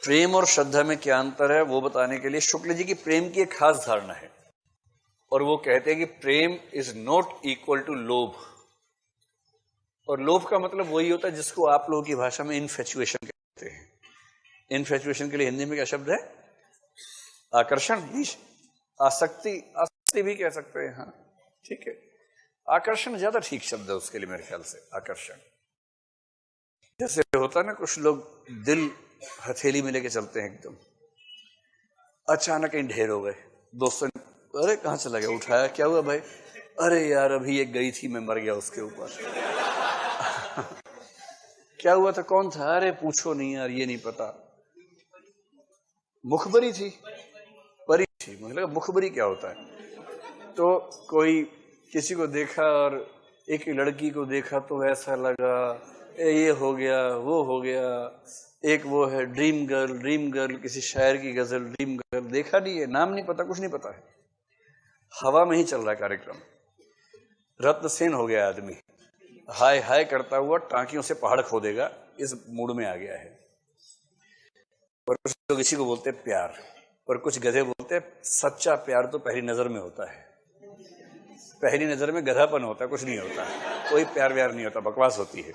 प्रेम और श्रद्धा में क्या अंतर है वो बताने के लिए शुक्ल जी की प्रेम की एक खास धारणा है, और वो कहते हैं कि प्रेम इज नॉट इक्वल टू लोभ। और लोभ का मतलब वही होता है जिसको आप लोगों की भाषा में इनफैचुएशन कहते हैं। इनफैचुएशन के लिए हिंदी में क्या शब्द है? आकर्षण, आसक्ति, आसक्ति भी कह सकते हैं। हाँ ठीक है, आकर्षण ज्यादा ठीक शब्द है उसके लिए मेरे ख्याल से। आकर्षण जैसे होता है ना, कुछ लोग दिल हथेली में लेके चलते हैं, एकदम अचानक कहीं ढेर हो गए, दोस्तों ने अरे कहाँ चला गया, उठाया, क्या हुआ भाई? अरे यार अभी एक गई थी, मैं मर गया उसके ऊपर। क्या हुआ था, कौन था? अरे पूछो नहीं यार, ये नहीं पता। मुखबरी थी, परी थी। मतलब मुखबरी क्या होता है? तो कोई किसी को देखा और एक लड़की को देखा तो ऐसा लगा ये हो गया वो हो गया। एक वो है ड्रीम गर्ल, ड्रीम गर्ल किसी शायर की गजल, ड्रीम गर्ल देखा नहीं है, नाम नहीं पता, कुछ नहीं पता है, हवा में ही चल रहा है कार्यक्रम। रत्न सेन हो गया आदमी, हाय हाय करता हुआ टांकियों से पहाड़ खोदेगा, इस मूड में आ गया है। और कुछ लोग इसी को बोलते हैं प्यार, और कुछ गधे बोलते हैं सच्चा प्यार तो पहली नजर में होता है। पहली नजर में गधापन होता है, कुछ नहीं होता, कोई प्यार व्यार नहीं होता, बकवास होती है।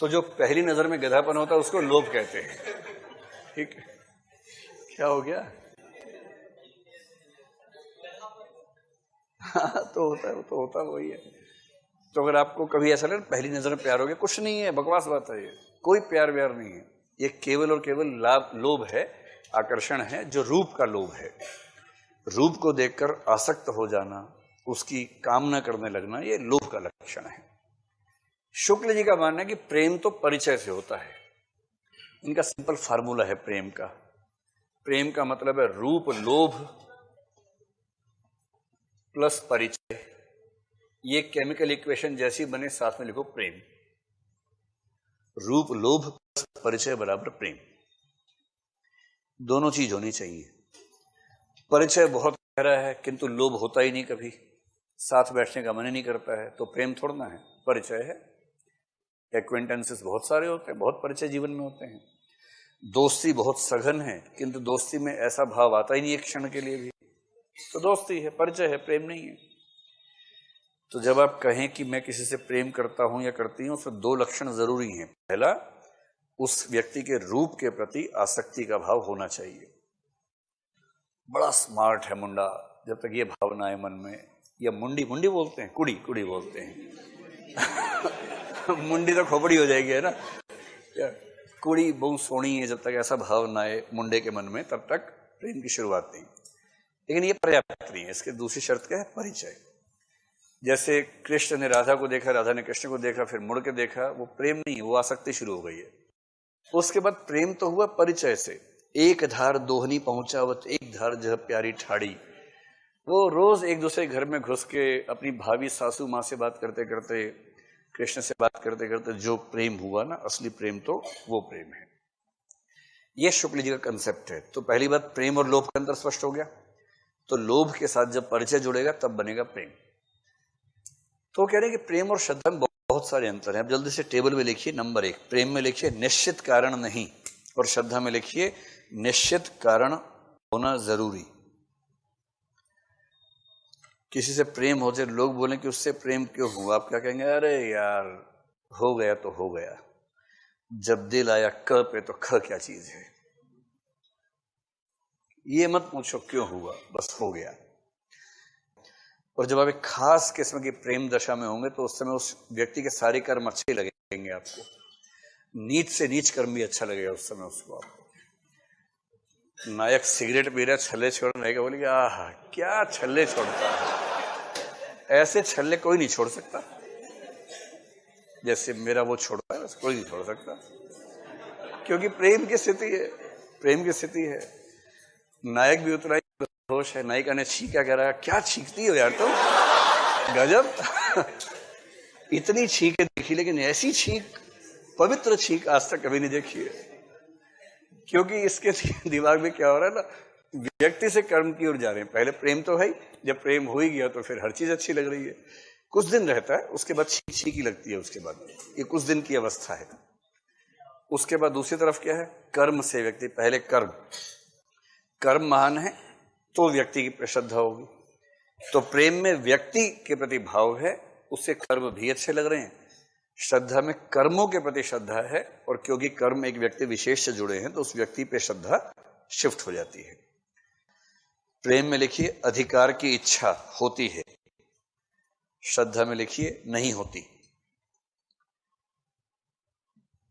तो जो पहली नजर में गधापन होता है उसको लोभ कहते हैं। ठीक है, क्या हो गया? हाँ तो होता है, तो होता वही है। तो अगर आपको कभी ऐसा लगे पहली नजर में प्यार हो गया, कुछ नहीं है, बकवास बात है, ये कोई प्यार व्यार नहीं है। ये केवल और केवल लोभ है, आकर्षण है, जो रूप का लोभ है। रूप को देखकर आसक्त हो जाना, उसकी कामना करने लगना, ये लोभ का लक्षण है। शुक्ल जी का मानना है कि प्रेम तो परिचय से होता है। इनका सिंपल फार्मूला है प्रेम का। प्रेम का मतलब है रूप लोभ प्लस परिचय। ये केमिकल इक्वेशन जैसी बने, साथ में लिखो प्रेम। रूप लोभ प्लस परिचय बराबर प्रेम। दोनों चीज होनी चाहिए। परिचय बहुत गहरा है किंतु लोभ होता ही नहीं, कभी साथ बैठने का मन ही नहीं करता है, तो प्रेम थोड़ा ना है, परिचय है। एक्वेंटेंसेस बहुत सारे होते हैं, बहुत परिचय जीवन में होते हैं। दोस्ती बहुत सघन है किंतु दोस्ती में ऐसा भाव आता ही नहीं एक क्षण के लिए भी, तो दोस्ती है, परिचय है, प्रेम नहीं है। तो जब आप कहें कि मैं किसी से प्रेम करता हूं या करती हूं, उसमें दो लक्षण जरूरी हैं। पहला, उस व्यक्ति के रूप के प्रति आसक्ति का भाव होना चाहिए। बड़ा स्मार्ट है मुंडा, जब तक ये भावना है मन में, या मुंडी, मुंडी बोलते हैं, कुड़ी, कुड़ी बोलते हैं। मुंडी तो खोपड़ी हो जाएगी, है ना? कुड़ी बहुत सोनी है, जब तक ऐसा भाव ना आए मुंडे के मन में, तब तक प्रेम की शुरुआत नहीं। लेकिन ये पर्याप्त नहीं है, इसके दूसरी शर्त क्या है? परिचय। जैसे कृष्ण ने राधा को देखा, राधा ने कृष्ण को देखा, फिर मुड़ के देखा, वो प्रेम नहीं है, वो आसक्ति शुरू हो गई है। उसके बाद प्रेम तो हुआ परिचय से। एक धार दोहनी पहुंचावत एक धार जह प्यारी ठाड़ी। वो रोज एक दूसरे घर में घुस के अपनी भाभी सासू माँ से बात करते करते, कृष्ण से बात करते करते जो प्रेम हुआ ना, असली प्रेम तो वो प्रेम है। ये शुक्ल जी का कंसेप्ट है। तो पहली बात, प्रेम और लोभ का अंतर स्पष्ट हो गया। तो लोभ के साथ जब परिचय जुड़ेगा तब बनेगा प्रेम। तो कह रहे हैं कि प्रेम और श्रद्धा में बहुत सारे अंतर हैं। अब जल्दी से टेबल में लिखिए। नंबर 1, प्रेम में लिखिए निश्चित कारण नहीं, और श्रद्धा में लिखिए निश्चित कारण होना जरूरी। किसी से प्रेम हो जाए, लोग बोलें कि उससे प्रेम क्यों हुआ, आप क्या कहेंगे? अरे यार हो गया तो हो गया, जब दिल आया क पे तो ख क्या चीज है। ये मत पूछो क्यों हुआ, बस हो गया। और जब आप एक खास किस्म की प्रेम दशा में होंगे तो उस समय उस व्यक्ति के सारे कर्म अच्छे लगेंगे आपको, नीच से नीच कर्म भी अच्छा लगेगा उस समय उसको। आपको नायक सिगरेट पी रहा है, छल्ले छोड़ रहा है, बोलेंगे आह क्या छल्ले छोड़ता है। ऐसे छल्ले कोई नहीं छोड़ सकता, जैसे मेरा वो छोड़ा है, कोई नहीं छोड़ सकता, क्योंकि प्रेम की स्थिति है, प्रेम की स्थिति है। नायक भी उतना ही होश है। नायिका ने छींका, कह रहा है क्या छींकती हो यार तुम, गजब। इतनी छींके देखी, लेकिन ऐसी छींक, पवित्र छींक आज तक कभी नहीं देखी है। क्योंकि इसके दिमाग में क्या हो रहा है ना, व्यक्ति से कर्म की ओर जा रहे हैं। पहले प्रेम तो है ही, जब प्रेम हो ही गया तो फिर हर चीज अच्छी लग रही है। कुछ दिन रहता है, उसके बाद छींक छींकी लगती है। उसके बाद ये कुछ दिन की अवस्था है, उसके बाद दूसरी तरफ क्या है, कर्म से व्यक्ति, पहले कर्म महान है तो व्यक्ति की श्रद्धा होगी। तो प्रेम में व्यक्ति के प्रति भाव है, उससे कर्म भी अच्छे लग रहे हैं। श्रद्धा में कर्मों के प्रति श्रद्धा है, और क्योंकि कर्म एक व्यक्ति विशेष से जुड़े हैं तो उस व्यक्ति पे श्रद्धा शिफ्ट हो जाती है। प्रेम में लिखिए अधिकार की इच्छा होती है, श्रद्धा में लिखिए नहीं होती।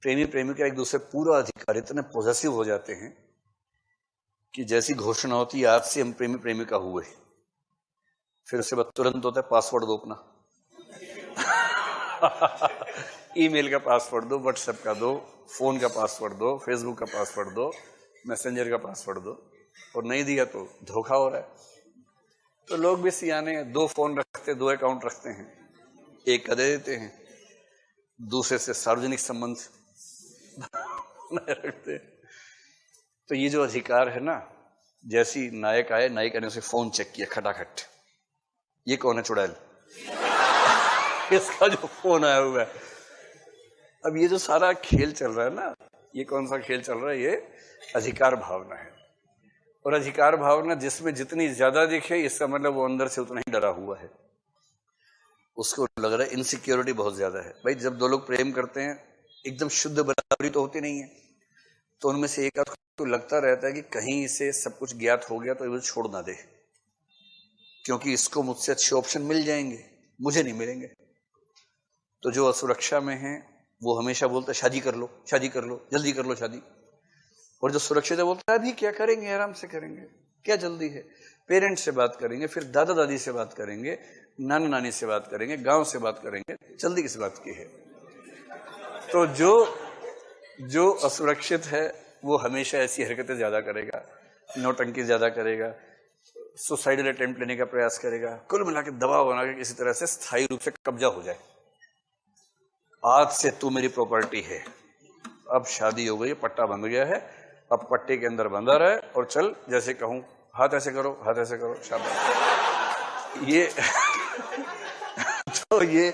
प्रेमी प्रेमिका एक दूसरे पूरा अधिकार, इतने पॉजेसिव हो जाते हैं कि जैसी घोषणा होती है आज से हम प्रेमी प्रेमिका हुए, फिर उसके बाद तुरंत होता है पासवर्ड दो अपना ईमेल का पासवर्ड दो, व्हाट्सएप का दो, फोन का पासवर्ड दो, फेसबुक का पासवर्ड दो, मैसेंजर का पासवर्ड दो, और नहीं दिया तो धोखा हो रहा है। तो लोग भी सियाने हैं, 2 फोन रखते, 2 अकाउंट रखते हैं, एक का दे देते हैं, दूसरे से सार्वजनिक संबंध रखते हैं। तो ये जो अधिकार है ना, जैसी नायक आए, नायिका ने उसे फोन चेक किया खटाखट, ये कौन है चुड़ैल इसका जो फोन आया हुआ है। अब ये जो सारा खेल चल रहा है ना, ये कौन सा खेल चल रहा है, ये अधिकार भावना है। और अधिकार भावना जिसमें जितनी ज्यादा दिखे, इसका मतलब वो अंदर से उतना ही डरा हुआ है, उसको लग रहा है इनसिक्योरिटी बहुत ज्यादा है। भाई जब 2 लोग प्रेम करते हैं, एकदम शुद्ध बराबरी तो होती नहीं है, तो उनमें से एक को लगता रहता है कि कहीं इसे सब कुछ ज्ञात हो गया तो ये छोड़ ना दे, क्योंकि इसको मुझसे अच्छे ऑप्शन मिल जाएंगे, मुझे नहीं मिलेंगे। तो जो असुरक्षा में है वो हमेशा बोलता है शादी कर लो, शादी कर लो, जल्दी कर लो शादी। और जो सुरक्षित है बोलता है अभी क्या करेंगे, आराम से करेंगे, क्या जल्दी है, पेरेंट्स से बात करेंगे, फिर दादा दादी से बात करेंगे, नाना नानी से बात करेंगे, गांव से बात करेंगे, जल्दी किस बात की है। तो जो असुरक्षित है वो हमेशा ऐसी हरकतें ज्यादा करेगा, नौटंकी ज्यादा करेगा, सुसाइडल अटेम्प्ट लेने का प्रयास करेगा, कुल मिला के दबाव बना के किसी तरह से स्थायी रूप से कब्जा हो जाए। आज से तू मेरी प्रॉपर्टी है, अब शादी हो गई, पट्टा बंध गया है, अब पट्टे के अंदर बंधा रहे और चल जैसे कहूं, हाथ ऐसे करो, हाथ ऐसे करो, शाबाश। ये तो ये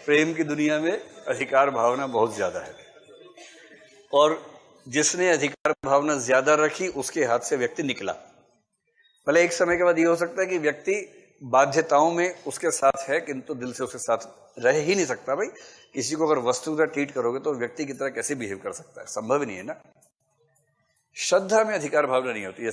प्रेम की दुनिया में अधिकार भावना बहुत ज्यादा है, और जिसने अधिकार भावना ज्यादा रखी उसके हाथ से व्यक्ति निकला। भले एक समय के बाद ये हो सकता है कि व्यक्ति बाध्यताओं में उसके साथ है, किंतु दिल से उसके साथ रह ही नहीं सकता। भाई किसी को अगर वस्तु की तरह ट्रीट करोगे तो व्यक्ति की तरह कैसे बिहेव कर सकता है, संभव ही नहीं है ना। श्रद्धा में अधिकार भावना नहीं होती है।